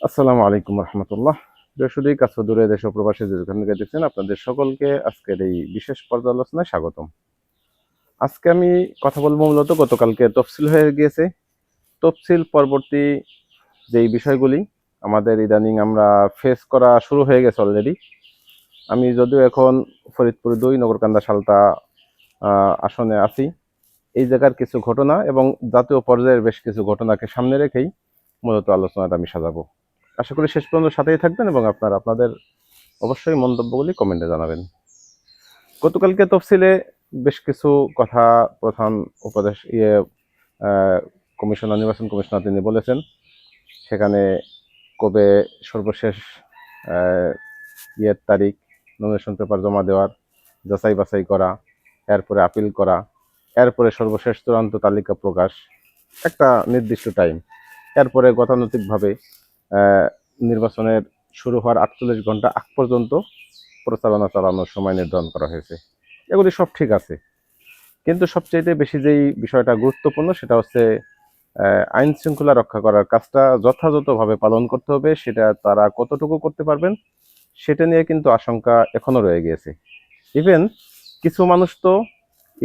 আসসালামু আলাইকুম রহমতুল্লাহ। দেশে কাছে দূরে দেশ ও প্রবাসী যেখান থেকে দেখছেন আপনাদের সকলকে আজকের এই বিশেষ পর্যালোচনায় স্বাগতম। আজকে আমি কথা বলবো মূলত গতকালকে তফসিল হয়ে গিয়েছে। তফসিল পরবর্তী যেই বিষয়গুলি আমাদের ইদানিং আমরা ফেস করা শুরু হয়ে গেছে অলরেডি। আমি যদিও এখন ফরিদপুর 2 নগরকান্দা সালতা আসনে আছি। এই জায়গার কিছু ঘটনা এবং জাতীয় পর্যায়ের বেশ কিছু ঘটনাকে সামনে রেখেই মূলত আলোচনাটা আমি সাজাবো। আশা করি শেষ পর্যন্ত সাথেই থাকবেন এবং আপনারা আপনাদের অবশ্যই মন্তব্যগুলি কমেন্টে জানাবেন। গতকালকে তফসিলে বেশ কিছু কথা প্রধান উপদেশ কমিশনার, নির্বাচন কমিশনার তিনি বলেছেন। সেখানে কবে সর্বশেষ তারিখ, নমিনেশন পেপার জমা দেওয়ার, যাচাই বাছাই করা, এরপরে আপিল করা, এরপরে সর্বশেষ চূড়ান্ত তালিকা প্রকাশ, একটা নির্দিষ্ট টাইম, এরপরে গতানুগতিকভাবে নির্বাচনের শুরু হওয়ার 48 ঘন্টা আগ পর্যন্ত প্রচারণা চালানোর সময় নির্ধারণ করা হয়েছে। এগুলি সব ঠিক আছে, কিন্তু সবচেয়ে বেশি যেই বিষয়টা গুরুত্বপূর্ণ সেটা হচ্ছে আইন শৃঙ্খলা রক্ষা করার কাজটা যথাযথভাবে পালন করতে হবে। সেটা তারা কতটুকু করতে পারবেন সেটা নিয়ে কিন্তু আশঙ্কা এখনো রয়ে গিয়েছে। ইভেন কিছু মানুষ তো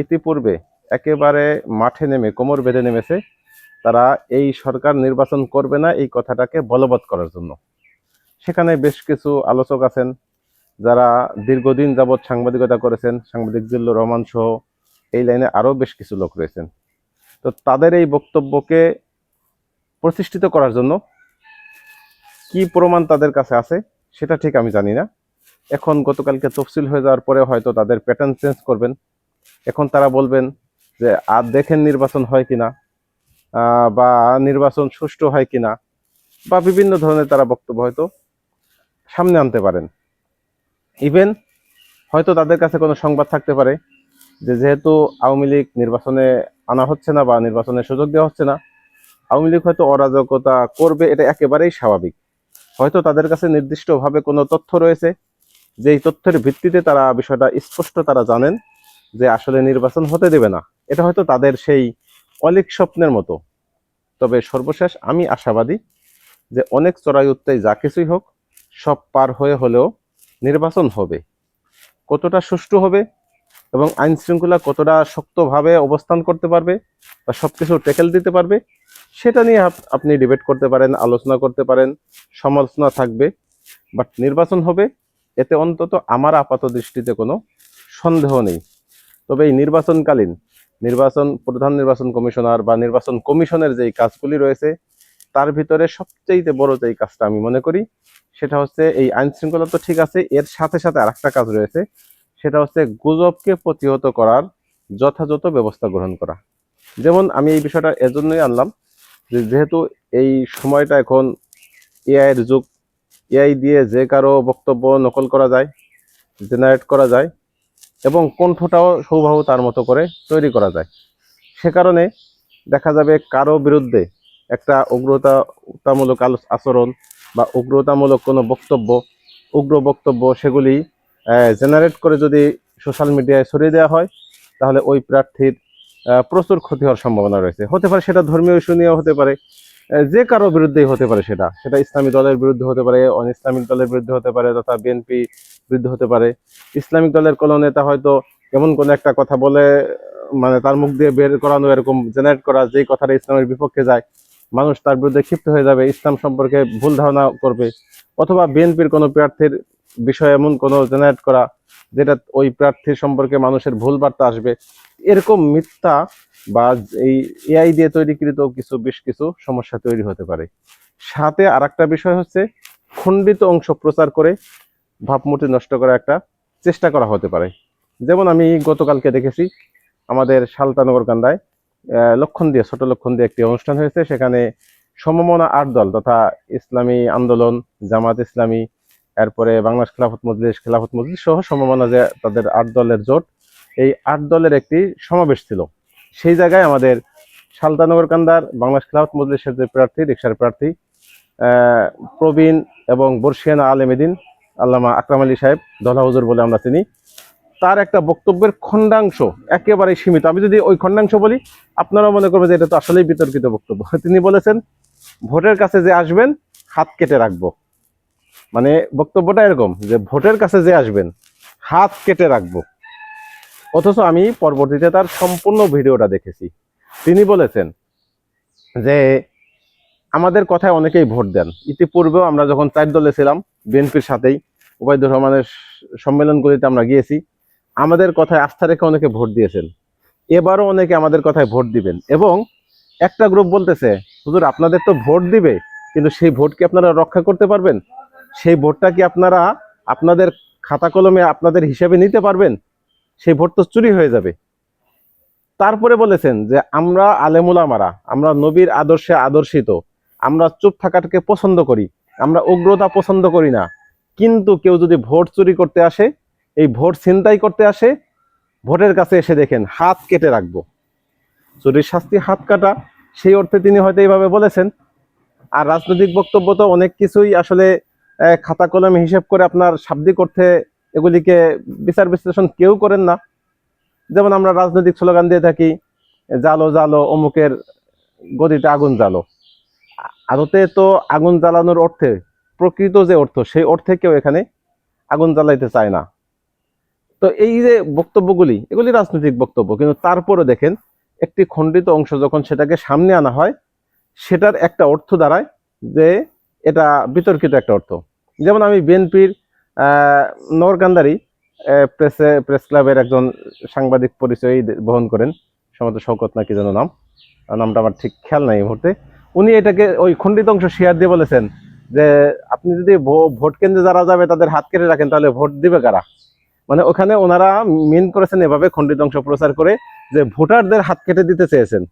ইতিপূর্বে একেবারে মাঠে নেমে কোমর বেঁধে নেমেছে তারা এই সরকার নির্বাচন করবে না এই কথাটাকে বলবৎ করার জন্য। সেখানে বেশ কিছু আলোচক আছেন যারা দীর্ঘদিন যাবৎ সাংবাদিকতা করেছেন, সাংবাদিক জিল্লুর রহমান সহ এই লাইনে আরও বেশ কিছু লোক রয়েছেন। তো তাদের এই বক্তব্যকে প্রতিষ্ঠিত করার জন্য কি প্রমাণ তাদের কাছে আছে সেটা ঠিক আমি জানি না। এখন গতকালকে তফসিল হয়ে যাওয়ার পরে হয়তো তাদের প্যাটার্ন চেঞ্জ করবেন। এখন তারা বলবেন যে আর দেখেন নির্বাচন হয় কিনা, বা নির্বাচন সুষ্ঠু হয় কিনা, বা বিভিন্ন ধরনের তারা বক্তব্য হয়তো সামনে আনতে পারেন। ইভেন হয়তো তাদের কাছে কোনো সংবাদ থাকতে পারে যে যেহেতু আওয়ামী লীগ নির্বাচনে আনা হচ্ছে না বা নির্বাচনের সুযোগ দেওয়া হচ্ছে না, আওয়ামী লীগ হয়তো অরাজকতা করবে, এটা একেবারেই স্বাভাবিক। হয়তো তাদের কাছে নির্দিষ্টভাবে কোনো তথ্য রয়েছে, যেই তথ্যের ভিত্তিতে তারা বিষয়টা স্পষ্ট তারা জানেন যে আসলে নির্বাচন হতে দেবে না। এটা হয়তো তাদের সেই অলীক স্বপ্নের মতো। তবে সর্বশেষ আমি আশাবাদী যে অনেক চড়াই উত্তাই যা কিছুই হোক সব পার হয়ে হলেও নির্বাচন হবে। কতটা সুষ্ঠু হবে এবং আইন শৃঙ্খলা কতটা শক্তভাবে অবস্থান করতে পারবে বা সবকিছু ট্যাকেল দিতে পারবে সেটা নিয়ে আপনি ডিবেট করতে পারেন, আলোচনা করতে পারেন, সমালোচনা থাকবে, বাট নির্বাচন হবে, এতে অন্তত আমার আপাত দৃষ্টিতে কোনো সন্দেহ নেই। তবে এই প্রধান নির্বাচন কমিশনার বা নির্বাচন কমিশনের যেই কাজগুলি রয়েছে তার ভিতরে সবচেয়ে বড় যেই কাজটা আমি মনে করি সেটা হচ্ছে এই আইন শৃঙ্খলা তো ঠিক আছে, এর সাথে সাথে আরেকটা কাজ রয়েছে, সেটা হচ্ছে গুজবকে প্রতিহত করার যথাযথ ব্যবস্থা গ্রহণ করা। যেমন আমি এই বিষয়টা এজন্যই আনলাম যে যেহেতু এই সময়টা এখন এআই এর যুগ, এআই দিয়ে যে কারো বক্তব্য নকল করা যায়, জেনারেট করা যায় এবং কণ্ঠটাও সৌভাব তার মতো করে তৈরি করা যায়। সে কারণে দেখা যাবে কারো বিরুদ্ধে একটা উগ্রতামূলক আচরণ বা উগ্রতামূলক কোনো উগ্র বক্তব্য সেগুলি জেনারেট করে যদি সোশ্যাল মিডিয়ায় ছড়িয়ে দেওয়া হয় তাহলে ওই প্রার্থীর প্রচুর ক্ষতি হওয়ার সম্ভাবনা রয়েছে। হতে পারে সেটা ধর্মীয় ইস্যু নিয়েও হতে পারে, যে কারো বিরুদ্ধেই হতে পারে, সেটা ইসলামী দলের বিরুদ্ধে হতে পারে, অন ইসলামিক দলের বিরুদ্ধে হতে পারে, তথা বিএনপি বিরুদ্ধে হতে পারে। ইসলামিক দলের কোনো নেতা হয়তো এমন কোনো একটা কথা বলে, মানে তার মুখ দিয়ে বের করানো, এরকম জেনারেট করা যেই কথাটা ইসলামের বিপক্ষে যায়, মানুষ তার বিরুদ্ধে ক্ষিপ্ত হয়ে যাবে, ইসলাম সম্পর্কে ভুল ধারণা করবে। অথবা বিএনপির কোনো প্রার্থীর বিষয়ে এমন কোনো জেনারেট করা যেটা ওই প্রার্থীর সম্পর্কে মানুষের ভুল বার্তা আসবে। এরকম মিথ্যা বা এই এআই দিয়ে তৈরিকৃত বেশ কিছু সমস্যা তৈরি হতে পারে। সাথে আর একটা বিষয় হচ্ছে খণ্ডিত অংশ প্রচার করে ভাবমূর্তি নষ্ট করার একটা চেষ্টা করা হতে পারে। যেমন আমি গতকালকে দেখেছি আমাদের সালতা নগরকান্দায় ছোট লক্ষণ দিয়ে একটি অনুষ্ঠান হয়েছে। সেখানে সমমনা 8 দল তথা ইসলামী আন্দোলন, জামাত ইসলামী, এরপরে বাংলাদেশ খেলাফত মজলিস সহ সমমনা যে তাদের 8 দলের জোট, এই 8 দলের একটি সমাবেশ ছিল। সেই জায়গায় আমাদের সালতা নগরকান্দার বাংলাদেশ খেলাফত মজলিসের যে প্রার্থী, রিকশার প্রার্থী প্রবীণ এবং বর্ষিয়ানা আলেমেদিন আল্লামা আকরাম আলী সাহেব, দলা হুজুর বলে আমরা চিনি, তার একটা বক্তব্যের খণ্ডাংশ একেবারে সীমিত। আমি যদি ওই খণ্ডাংশ বলি আপনারা মনে করবেন যে এটা তো আসলেই বিতর্কিত বক্তব্য। তিনি বলেছেন ভোটের কাছে যে আসবেন হাত কেটে রাখবো। মানে বক্তব্যটা এরকম যে ভোটের কাছে যে আসবেন হাত কেটে রাখবো। অথচ আমি পরবর্তীতে তার সম্পূর্ণ ভিডিওটা দেখেছি। তিনি বলেছেন যে আমাদের কথায় অনেকেই ভোট দেন। ইতিপূর্বেও আমরা যখন 4 দলে ছিলাম বিএনপির সাথেই ওবায়দুর রহমানের সম্মেলনগুলিতে আমরা গিয়েছি, আমাদের কথায় আস্থা রেখে অনেকে ভোট দিয়েছেন। এবারও অনেকে আমাদের কথায় ভোট দিবেন। এবং একটা গ্রুপ বলতেছে, হুজুর আপনাদের তো ভোট দিবে, কিন্তু সেই ভোট কি আপনারা রক্ষা করতে পারবেন? সেই ভোটটা কি আপনারা আপনাদের খাতা কলমে আপনাদের হিসাবে নিতে পারবেন? সেই ভোট তো চুরি হয়ে যাবে। তারপরে বলেছেন যে আমরা আলেমুলামারা, আমরা নবীর আদর্শে আদর্শিত, আমরা চুপ থাকাটাকে পছন্দ করি, আমরা উগ্রতা পছন্দ করি না। কিন্তু কেউ যদি ভোট চুরি করতে আসে, এই ভোট ছিনতাই করতে আসে, ভোটের কাছে এসে দেখেন হাত কেটে রাখবো। চুরির শাস্তি হাত কাটা, সেই অর্থে তিনি হয়তো এইভাবে বলেছেন। আর রাজনৈতিক বক্তব্য তো অনেক কিছুই আসলে খাতা কলমে হিসেব করে আপনার শাব্দিক অর্থে এগুলিকে বিচার বিশ্লেষণ কেউ করেন না। যেমন আমরা রাজনৈতিক স্লোগান দিয়ে থাকি, জালো জালো অমুকের গদিতে আগুন জ্বালো। আদতে তো আগুন জ্বালানোর অর্থে প্রকৃত যে অর্থ, সেই অর্থে কেউ এখানে আগুন জ্বালাইতে চায় না। তো এই যে বক্তব্যগুলি, এগুলি রাজনৈতিক বক্তব্য, কিন্তু তারপরে দেখেন একটি খণ্ডিত অংশ যখন সেটাকে সামনে আনা হয়, সেটার একটা অর্থ দাঁড়ায় যে এটা বিতর্কিত একটা অর্থ। যেমন আমি বিএনপির নওরকান্দারি প্রেস ক্লাবের একজন সাংবাদিক পরিচয় বহন করেন, সম্ভবত শওকত না কি যেন নামটা আমার ঠিক খেয়াল নাই এই মুহূর্তে। উনি এটাকে ওই খণ্ডিত অংশ শেয়ার দিয়ে বলেছেন যে আপনি যদি ভোট কেন্দ্রে যারা যাবে তাদের হাত কেটে রাখেন, তাহলে ভোট দিবে কারা? মানে ওখানে ওনারা মিন করেছেন এভাবে, খণ্ডিত অংশ প্রচার করে, যে ভোটারদের হাত কেটে দিতে চেয়েছেন।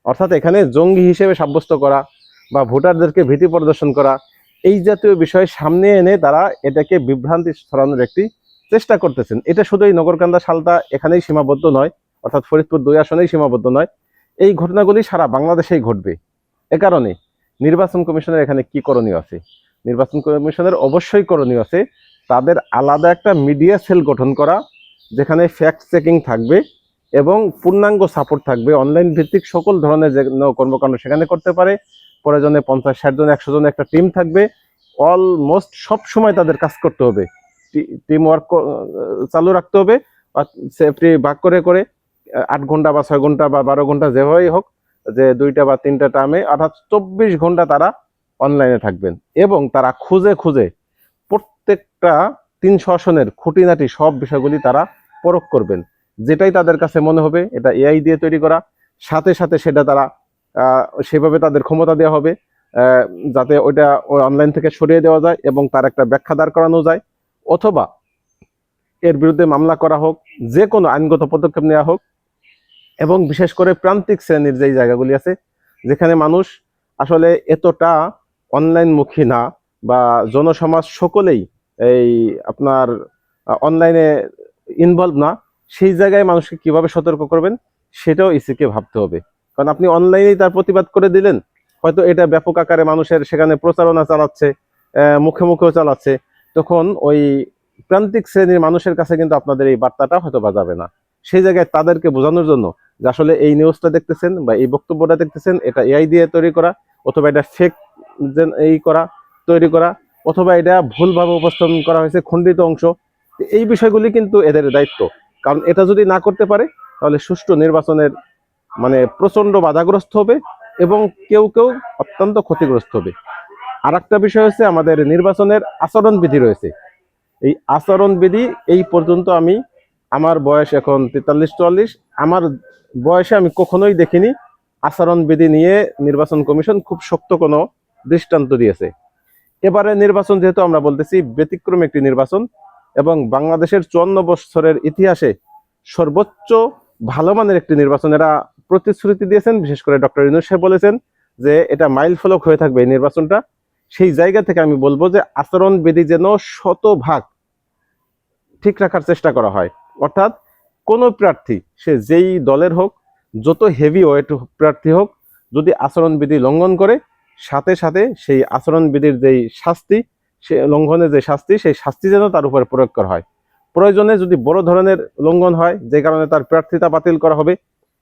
অর্থাৎ এখানে জঙ্গি হিসেবে সাব্যস্ত করা বা ভোটারদেরকে ভীতি প্রদর্শন করা, এই জাতীয় বিষয় সামনে এনে তারা এটাকে বিভ্রান্তি ছড়ানোর একটি চেষ্টা করতেছেন। এটা শুধু এই নগরকান্দা সালটা এখানেই সীমাবদ্ধ নয়, অর্থাৎ ফরিদপুর 2 আসনেই সীমাবদ্ধ নয়, এই ঘটনাগুলি সারা বাংলাদেশেই ঘটবে। এ কারণে নির্বাচন কমিশনের এখানে কি করণীয় আছে? নির্বাচন কমিশনের অবশ্যই করণীয় আছে তাদের আলাদা একটা মিডিয়া সেল গঠন করা, যেখানে ফ্যাক্ট চেকিং থাকবে এবং পূর্ণাঙ্গ সাপোর্ট থাকবে। অনলাইন ভিত্তিক সকল ধরনের যে কর্মকাণ্ড সেখানে করতে পারে। প্রয়োজনে 50-60 জন 100 জন একটা টিম থাকবে। অলমোস্ট সব সময় তাদের কাজ করতে হবে, টিম ওয়ার্ক চালু রাখতে হবে। সেফটি ভাগ করে করে 8 ঘন্টা বা 6 ঘন্টা বা 12 ঘন্টা যেভাবেই হোক, যে 2টা বা 3টা টার্মে অর্থাৎ 24 ঘন্টা তারা অনলাইনে থাকবেন। এবং তারা খুঁজে খুঁজে প্রত্যেকটা 300 আসনের খুঁটিনাটি সব বিষয়গুলি তারা পরখ করবেন। যেটাই তাদের কাছে মনে হবে এটা এআই দিয়ে তৈরি করা, সাথে সাথে সেটা তারা সেভাবে তাদের ক্ষমতা দেওয়া হবে যাতে ওইটা অনলাইন থেকে সরিয়ে দেওয়া যায় এবং তার একটা ব্যাখ্যা দাঁড় করানো যায়, অথবা এর বিরুদ্ধে মামলা করা হোক, যে কোনো আইনগত পদক্ষেপ নেওয়া হোক। এবং বিশেষ করে প্রান্তিক শ্রেণীর যেই জায়গাগুলি আছে, যেখানে মানুষ আসলে এতটা অনলাইনমুখী না বা জনসমাজ সকলেই এই আপনার অনলাইনে ইনভলভ না, সেই জায়গায় মানুষকে কিভাবে সতর্ক করবেন সেটাও ইসিকে ভাবতে হবে। কারণ আপনি অনলাইনেই তার প্রতিবাদ করে দিলেন, হয়তো এটা ব্যাপক আকারে মানুষের সেখানে প্রচারণা চালাচ্ছে, মুখে মুখেও চালাচ্ছে, তখন ওই প্রান্তিক শ্রেণীর মানুষের কাছে কিন্তু আপনাদের এই বার্তাটা হয়তো বাজাবে না। সেই জায়গায় তাদেরকে বোঝানোর জন্য যে আসলে এই নিউজটা দেখতেছেন বা এই বক্তব্যটা দেখতেছেন এটা এআই দিয়ে তৈরি করা, অথবা এটা ফেক এই করা তৈরি করা, অথবা এটা ভুলভাবে উপস্থাপন করা হয়েছে খণ্ডিত অংশ, এই বিষয়গুলি কিন্তু এদের দায়িত্ব। কারণ এটা যদি না করতে পারে তাহলে সুষ্ঠু নির্বাচনের মানে প্রচন্ড বাধাগ্রস্ত হবে এবং কেউ কেউ অত্যন্ত ক্ষতিগ্রস্ত হবে। আর একটা বিষয় হচ্ছে আমাদের নির্বাচনের আচরণবিধি রয়েছে। এই আচরণবিধি এই পর্যন্ত আমি, আমার বয়স এখন 43-44, আমার বয়সে আমি কখনোই দেখিনি আচরণবিধি নিয়ে নির্বাচন কমিশন খুব শক্ত কোনো দৃষ্টান্ত দিয়েছে। এবারে নির্বাচন যেহেতু আমরা বলতেছি ব্যতিক্রম একটি নির্বাচন এবং বাংলাদেশের 54 বছরের ইতিহাসে সর্বোচ্চ ভালো মানের একটি নির্বাচন এরা প্রতিশ্রুতি দিয়েছেন। বিশেষ করে ডক্টর ইউনূস সাহেব বলেছেন যে এটা মাইল ফলক হয়ে থাকবে এই নির্বাচনটা। সেই জায়গা থেকে আমি বলবো যে আচরণবিধি যেন শতভাগ ঠিক রাখার চেষ্টা করা হয়। অর্থাৎ কোনো প্রার্থী সে যেই দলের হোক, যত হেভি ওয়েট প্রার্থী হোক, যদি আচরণবিধি লঙ্ঘন করে, সাথে সাথে সেই আচরণবিধির যেই শাস্তি, সে লঙ্ঘনের যে শাস্তি, সেই শাস্তি যেন তার উপরে প্রয়োগ করা হয়। প্রয়োজনে যদি বড় ধরনের লঙ্ঘন হয় যে কারণে তার প্রার্থিতা বাতিল করা হবে,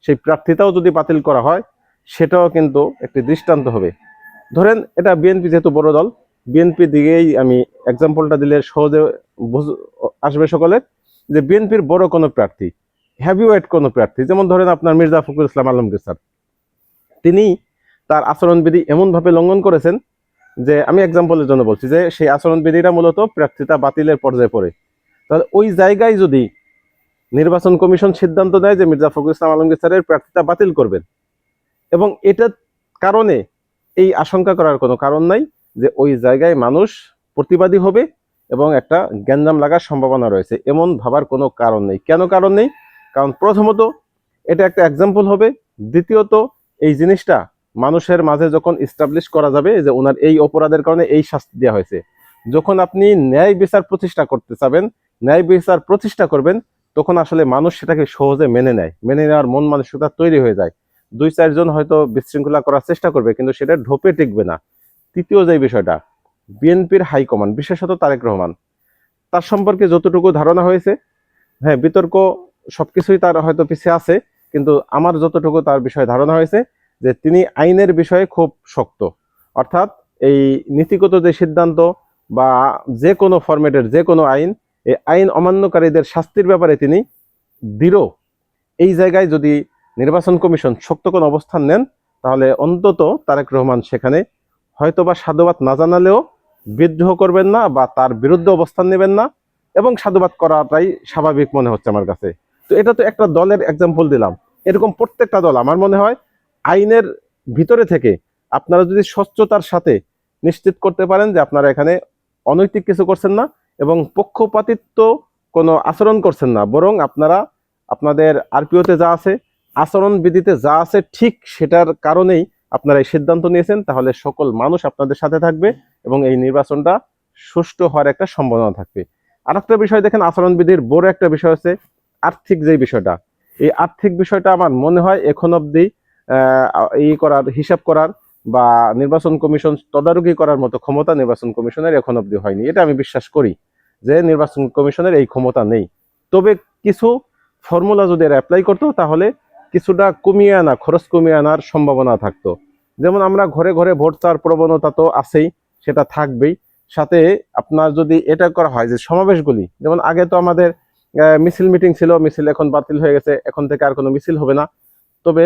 সেই প্রার্থিতাও যদি বাতিল করা হয়, সেটাও কিন্তু একটি দৃষ্টান্ত হবে। ধরেন এটা বিএনপি যেহেতু বড় দল, বিএনপি দিকেই আমি এক্সাম্পলটা দিলে সহজে আসবে সকলের, যে বিএনপির বড় কোনো প্রার্থী, হেভিওয়েট কোনো প্রার্থী, যেমন ধরেন আপনার মির্জা ফখরুল ইসলাম আলমগীর স্যার, তিনি তার আচরণবিধি এমনভাবে লঙ্ঘন করেছেন যে আমি এক্সাম্পলের জন্য বলছি যে সেই আচরণবিধিটা মূলত প্রার্থিতা বাতিলের পর্যায়ে পড়ে। তাহলে ওই জায়গায় যদি নির্বাচন কমিশন সিদ্ধান্ত নেয় যে মির্জা ফখরুল ইসলাম আলমগীর স্যারের প্রার্থিতা বাতিল করবেন, এবং এটার কারণে এই আশঙ্কা করার কোনো কারণ নাই যে ওই জায়গায় মানুষ প্রতিবাদী হবে এবং একটা গ্যাঞ্জাম লাগার সম্ভাবনা রয়েছে, এমন ভাবার কোনো কারণ নেই। কেন কারণ নেই? কারণ প্রথমত এটা একটা এক্সাম্পল হবে, দ্বিতীয়ত এই জিনিসটা মানুষের মাঝে যখন ইস্টাবলিশ করা যাবে যে ওনার এই অপরাধের কারণে এই শাস্তি দেওয়া হয়েছে, যখন আপনি ন্যায় বিচার প্রতিষ্ঠা করতে চাবেন, ন্যায় বিচার প্রতিষ্ঠা করবেন, তখন আসলে মানুষ সেটাকে সহজে মেনে নেয়, মেনে নেওয়ার মন মানসিকতা তৈরি হয়ে যায়। 2-4 জন হয়তো বিশৃঙ্খলা করার চেষ্টা করবে, কিন্তু সেটা ঢোপে টিকবে না। তৃতীয় যে বিষয়টা, বিএনপির হাইকমান্ড বিশেষত তারেক রহমান, তার সম্পর্কে যতটুকু ধারণা হয়েছে, হ্যাঁ বিতর্ক সবকিছুই তার হয়তো পিছিয়ে আছে, কিন্তু আমার যতটুকু তার বিষয়ে ধারণা হয়েছে যে তিনি আইনের বিষয়ে খুব শক্ত, অর্থাৎ এই নীতিগত যে সিদ্ধান্ত বা যে কোনো ফরম্যাটের যে কোনো আইন, এই আইন অমান্যকারীদের শাস্তির ব্যাপারে তিনি দৃঢ়। এই জায়গায় যদি নির্বাচন কমিশন শক্ত কোনো অবস্থান নেন, তাহলে অন্তত তারেক রহমান সেখানে হয়তোবা সাধুবাদ না জানালেও বিদ্রোহ করবেন না বা তার বিরুদ্ধে অবস্থান নেবেন না, এবং সাধুবাদ করাটাই স্বাভাবিক মনে হচ্ছে আমার কাছে। তো এটা তো একটা দলের এক্সাম্পল দিলাম, এরকম প্রত্যেকটা দল আমার মনে হয় আইনের ভিতরে থেকে আপনারা যদি স্বচ্ছতার সাথে নিশ্চিত করতে পারেন যে আপনারা এখানে অনৈতিক কিছু করছেন না এবং পক্ষপাতিত্ব কোনো আচরণ করছেন না, বরং আপনারা আপনাদের আরপিওতে যা আছে, আচরণবিধিতে যা আছে, ঠিক সেটার কারণেই আপনারা এই সিদ্ধান্ত নিয়েছেন, তাহলে সকল মানুষ আপনাদের সাথে থাকবে এবং এই নির্বাচনটা সুষ্ঠু হওয়ার একটা সম্ভাবনা থাকবে। আর একটা বিষয় দেখেন, আচরণবিধির বড় একটা বিষয় হচ্ছে আর্থিক যে বিষয়টা। এই আর্থিক বিষয়টা আমার মনে হয় এখন অব্দি হিসাব করার বা নির্বাচন কমিশন তদারকি করার মতো ক্ষমতা নির্বাচন কমিশনের এখন অব্দি হয়নি। এটা আমি বিশ্বাস করি যে নির্বাচন কমিশনের এই ক্ষমতা নেই। তবে কিছু ফর্মুলা যদি এরা অ্যাপ্লাই করতো, তাহলে কিছুটা কমিয়ে আনা, খরচ কমিয়ে আনার সম্ভাবনা থাকতো। যেমন আমরা ঘরে ঘরে ভোট চাওয়ার প্রবণতা তো আছেই, সেটা থাকবেই। সাথে আপনার যদি এটা করা হয় যে সমাবেশগুলি, যেমন আগে তো আমাদের মিছিল মিটিং ছিল, মিছিল এখন বাতিল হয়ে গেছে, এখন থেকে আর কোনো মিছিল হবে না। তবে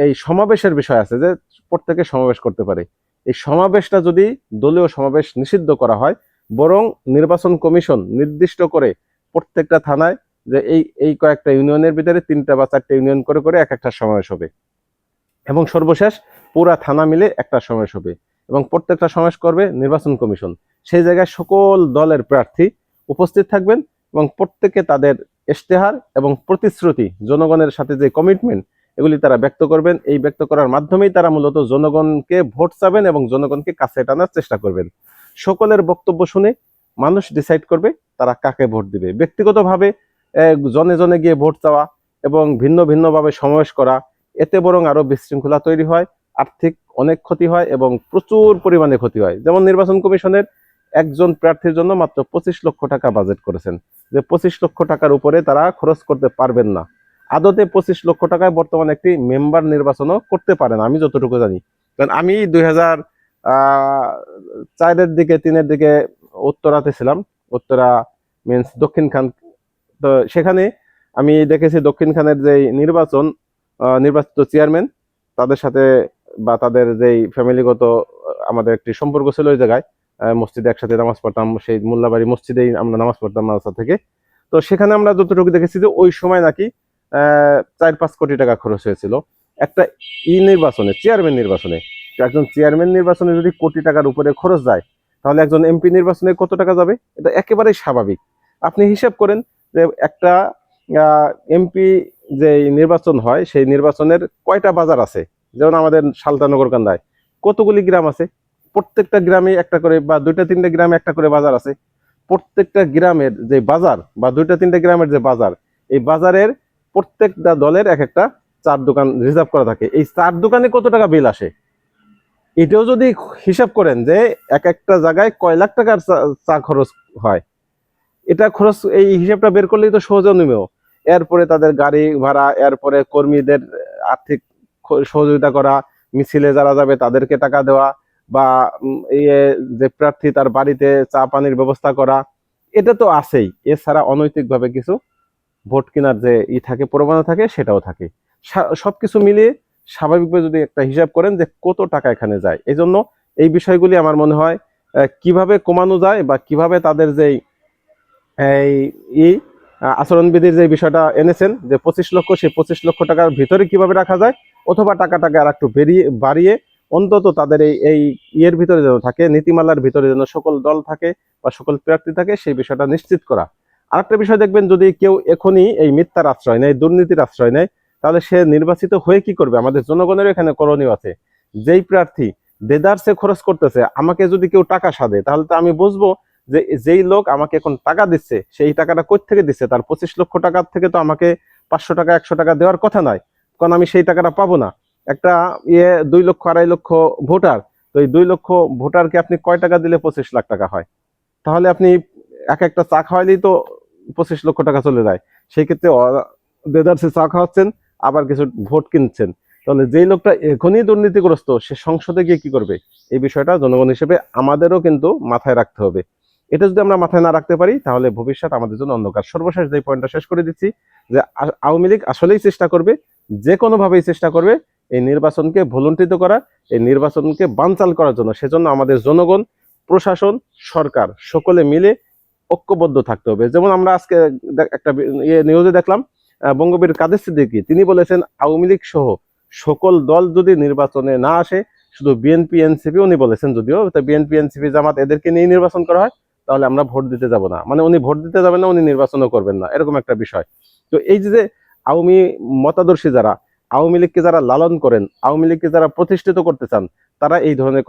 এই সমাবেশের বিষয় আছে যে প্রত্যেকে সমাবেশ করতে পারে। এই সমাবেশটা যদি দলীয় সমাবেশ নিষিদ্ধ করা হয়, বরং নির্বাচন কমিশন নির্দিষ্ট করে প্রত্যেকটা থানায় যে এই এই কয়েকটা ইউনিয়নের ভিতরে 3টা বা 4টা ইউনিয়ন করে করে এক একটা সমাবেশ হবে, এবং সর্বশেষ পুরা থানা মিলে একটা সমাবেশ হবে, এবং প্রত্যেকটা সমাবেশ করবে নির্বাচন কমিশন। সেই জায়গায় সকল দলের প্রার্থী উপস্থিত থাকবেন এবং প্রত্যেকে তাদের ইশতেহার এবং প্রতিশ্রুতি, জনগণের সাথে যে কমিটমেন্ট, এগুলি তারা ব্যক্ত করবেন। এই ব্যক্ত করার মাধ্যমেই তারা মূলত জনগণকে ভোট চাবেন এবং জনগণকে কাছে টানার চেষ্টা করবেন। সকলের বক্তব্য শুনে মানুষ ডিসাইড করবে তারা কাকে ভোট দিবে। ব্যক্তিগতভাবে জনে জনে গিয়ে ভোট চাওয়া এবং ভিন্ন ভিন্নভাবে সমাবেশ করা, এতে বরং আরো বিশৃঙ্খলা তৈরি হয়, আর্থিক অনেক ক্ষতি হয় এবং প্রচুর পরিমাণে ক্ষতি হয়। যেমন নির্বাচন কমিশনের একজন প্রার্থীর জন্য মাত্র 25 লক্ষ টাকা বাজেট করেছেন, যে 25 লক্ষ টাকার উপরে তারা খরচ করতে পারবেন না। আদতে 25 লক্ষ টাকায় বর্তমানে একটি মেম্বার নির্বাচনও করতে পারে না, আমি যতটুকু জানি। কারণ আমি 2004-এর দিকে 3-এর দিকে উত্তরাতে ছিলাম, উত্তরা মিনস দক্ষিণ খান। তো সেখানে আমি দেখেছি দক্ষিণ খানের যে নির্বাচিত চেয়ারম্যান, তাদের সাথে বা তাদের যেই ফ্যামিলিগত আমাদের একটি সম্পর্ক ছিল ওই জায়গায়, মসজিদে একসাথে নামাজ পড়তাম, সেই মোল্লাবাড়ি মসজিদেই আমরা নামাজ পড়তাম মাদ্রাসা থেকে। তো সেখানে আমরা যতটুকু দেখেছি যে ওই সময় নাকি 4-5 কোটি টাকা খরচ হয়েছিল একটা নির্বাচনে, চেয়ারম্যান নির্বাচনে। একজন চেয়ারম্যান নির্বাচনে যদি কোটি টাকার উপরে খরচ যায়, তাহলে একজন এমপি নির্বাচনে কত টাকা যাবে? এটা একেবারেই স্বাভাবিক। আপনি হিসাব করেন যে একটা এমপি যে নির্বাচন হয়, সেই নির্বাচনের কয়টা বাজার আছে? যেমন আমাদের সালতানগর কান্দায় কতগুলি গ্রাম আছে, প্রত্যেকটা গ্রামে একটা করে বা 2-3টে গ্রামে একটা করে বাজার আছে। প্রত্যেকটা গ্রামের যে বাজার বা 2-3টে গ্রামের যে বাজার, এই বাজারের প্রত্যেকটা দলের এক একটা চার দোকান রিজার্ভ করা থাকে। এই চার দোকানে কত টাকা বিল আসে, এটাও যদি হিসাব করেন যে এক একটা জায়গায় কয় লাখ টাকার চা খরচ হয়, এটা খরচ এই হিসাবটা বের করলেই তো সহজে অনুমেয়। এরপরে তাদের গাড়ি ভাড়া, এরপরে কর্মীদের আর্থিক সহযোগিতা করা, মিছিলে যারা যাবে তাদেরকে টাকা দেওয়া, বা যে প্রার্থী তার বাড়িতে চা পানির ব্যবস্থা করা, এটা তো আছেই। এছাড়া অনৈতিকভাবে কিছু ভোট কেনার যে থাকে, প্রবণতা থাকে, সেটাও থাকে। সবকিছু মিলিয়ে স্বাভাবিকভাবে যদি একটা হিসাব করেন যে কত টাকা এখানে যায়, এই জন্য এই বিষয়গুলি আমার মনে হয় কিভাবে কমানো যায়, বা কিভাবে তাদের যেই এই ই আচরণবিধির যে বিষয়টা এনেছেন যে 25 লক্ষ, সেই 25 লক্ষ টাকার ভিতরে কিভাবে রাখা যায়, অথবা টাকাটাকে আর একটু বাড়িয়ে অন্তত তাদের এই ইয়ের ভিতরে যেন থাকে, নীতিমালার ভিতরে যেন সকল দল থাকে বা সকল প্রার্থী থাকে, সেই বিষয়টা নিশ্চিত করা। আরেকটা বিষয় দেখবেন, যদি কেউ এখনই এই মিথ্যার আশ্রয় নেয়, দুর্নীতির আশ্রয় নেয়, তাহলে সে নির্বাচিত হয়ে কি করবে? আমাদের জনগণের এখানে করণীয় আছে। যেই প্রার্থী দেদারসে খরচ করতেছে, আমাকে যদি কেউ টাকা সাধে, তাহলে তো আমি বুঝবো যে যেই লোক আমাকে এখন টাকা দিচ্ছে, সেই টাকাটা কোথা থেকে দিচ্ছে। তার 25 লক্ষ টাকার থেকে তো আমাকে 500 টাকা 100 টাকা দেওয়ার কথা নয়, কারণ আমি সেই টাকাটা পাবো না। একটা 2 লক্ষ 2.5 লক্ষ ভোটার, তো এই 2 লক্ষ ভোটারকে আপনি কয় টাকা দিলে 25 লাখ টাকা হয়? তাহলে আপনি একটা চা খাওয়াইলেই তো 25 লক্ষ টাকা চলে যায়। সেই ক্ষেত্রে দেদারসে চা খাওয়াচ্ছেন, আবার কিছু ভোট কিনছেন। তাহলে যেই লোকটা এখনই দুর্নীতিগ্রস্ত, সে সংসদে গিয়ে কি করবে? এই বিষয়টা জনগণ হিসেবে আমাদেরও কিন্তু মাথায় রাখতে হবে। এটা যদি আমরা মাথায় না রাখতে পারি, তাহলে ভবিষ্যৎ আমাদের জন্য অন্ধকার। সর্বশেষ যে পয়েন্টটা শেষ করে দিচ্ছি, যে আওয়ামী লীগ আসলেই চেষ্টা করবে, যে কোনোভাবেই চেষ্টা করবে এই নির্বাচনকে ভুলুণ্ঠিত করার, এই নির্বাচনকে বানচাল করার জন্য। সেজন্য আমাদের জনগণ, প্রশাসন, সরকার সকলে মিলে ঐক্যবদ্ধ থাকতে হবে। যেমন আমরা আজকে একটা নিউজে দেখলাম, বঙ্গবীর কাদের সিদ্দিকী তিনি বলেছেন, আওয়ামী লীগ সহ সকল দল যদি নির্বাচনে না আসে, শুধু বিএনপি এনসিপি, উনি বলেছেন যদিও, বিএনপি এনসিপি জামাত এদেরকে নিয়ে নির্বাচন করা হয়, তাহলে আমরা ভোট দিতে যাব না। মানে উনি ভোট দিতে যাবেন না, উনি নির্বাচনও করবেন না, এরকম একটা বিষয়। তো এই যে আওয়ামী মতাদর্শী যারা, আওয়ামী লীগকে যারা লালন করেন, আওয়ামী লীগকে যারা প্রতিষ্ঠিত করতে চান, তারা এই ধরনের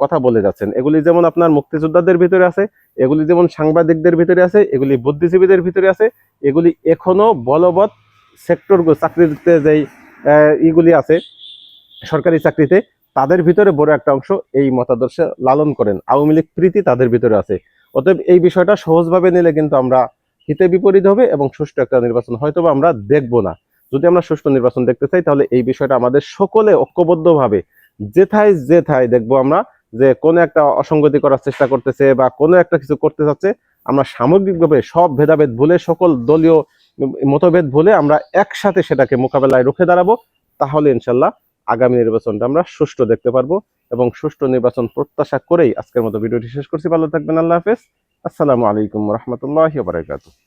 কথা বলে যাচ্ছেন। এগুলি যেমন আপনার মুক্তিযোদ্ধাদের ভিতরে আছে, এগুলি যেমন সাংবাদিকদের ভিতরে আছে, এগুলি বুদ্ধিজীবীদের ভিতরে আছে, এগুলি এখনো বলবৎ সেক্টর চাকরিতে যেই ইগুলি আছে সরকারি চাকরিতে, তাদের ভিতরে বড় একটা অংশ এই মতাদর্শে লালন করেন। আওয়ামী লীগ প্রীতি তাদের ভিতরে আছে। অতএব এই বিষয়টা সহজভাবে নিলে কিন্তু আমরা হিতে বিপরীত হবে, এবং সুষ্ঠু একটা নির্বাচন হয়তো আমরা দেখব না। যদি আমরা সুষ্ঠু নির্বাচন দেখতে চাই, তাহলে এই বিষয়টা আমাদের সকলে ঐক্যবদ্ধভাবে যেথায় দেখবো আমরা যে কোনো একটা অসঙ্গতি করার চেষ্টা করতেছে, বা কোনো একটা কিছু করতে চাচ্ছে, আমরা সামগ্রিকভাবে সব ভেদাভেদ ভুলে, সকল দলীয় মতভেদ ভুলে আমরা একসাথে সেটাকে মোকাবেলায় রুখে দাঁড়াবো। তাহলে ইনশাল্লাহ আগামী নির্বাচনটা আমরা সুষ্ঠু দেখতে পারবো, এবং সুষ্ঠু নির্বাচন প্রত্যাশা করেই আজকের মতো ভিডিওটি শেষ করছি। ভালো থাকবেন, আল্লাহ হাফেজ, আসসালামু আলাইকুম রহমতুল্লাহি ওয়া বারাকাতুহু।